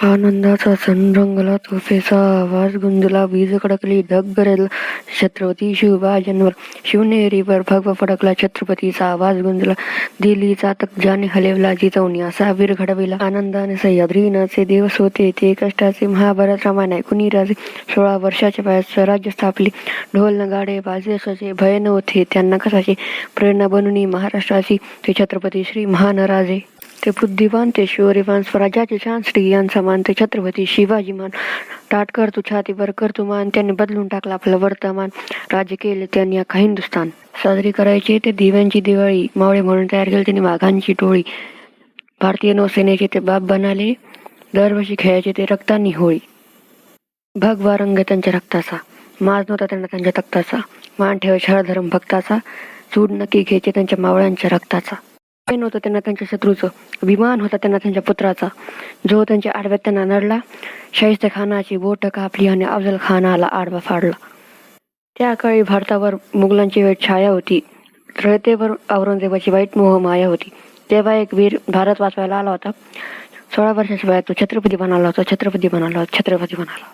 आनंदाचा सण रंगला, तोफेचा आवाज गुंजला, वीज कडकली, ढग गरजला, छत्रपती शिवबाजींवर शिवनेरीवर भगवा फडकला, छत्रपतीचा आवाज गुंजला, दिल्लीचा तकजाने हलवला, जिजाऊनी असा वीर घडविला, आनंदाने सह्याद्री नाचे, दिवस होते ते कष्टाचे, महाभारत रामायण ऐकून राजे, 16 वर्षाच्या वयात स्वराज्य स्थापले, ढोल नगाडे बाजे असाचे, भय नव्हते त्यांना कसाचे, प्रेरणा बनून महाराष्ट्राची ते छत्रपती श्री महानराजे. ते बुद्धिवान, ते शौर्यवान, स्वराज्याचे छान स्त्रियांचा मान, ते छत्रपती शिवाजी मान, ताट करतो छातीवर करतो मान, त्यांनी बदलून टाकला आपलं वर्तमान, राज्य केले त्यांनी अख्खा हिंदुस्थान. साजरी करायची ते दिव्यांची दिवाळी, मावळे म्हणून तयार केली त्यांनी वाघांची टोळी, भारतीय नौसेनेचे ते बाप बनाले, दरवर्षी खेळायचे ते रक्तांनी होळी. भगवा रंग त्यांच्या रक्ताचा, माज नव्हता त्यांना त्यांच्या तक्ताचा, मान ठेवायचा हर धर्म भक्ताचा, सूड नक्की घ्यायचे त्यांच्या मावळ्यांच्या रक्ताचा. नव्हतं त्यांना त्यांच्या शत्रूचं, अभिमान होता त्यांना त्यांच्या पुत्राचा, जो त्यांच्या आडव्यात त्यांना नडला, शाहिस्ते खानाची बोट कापली आणि अफजल खानाला आडवा फाडला. त्या काळी भारतावर मुघलांची वाईट छाया होती, रयतेवर औरंगजेबाची वाईट मोह माया होती. तेव्हा एक वीर भारत वाचवायला आला होता. 16 वर्षाच्या वयात तो छत्रपती बनाला होता, छत्रपती बनाला, छत्रपती बनाला.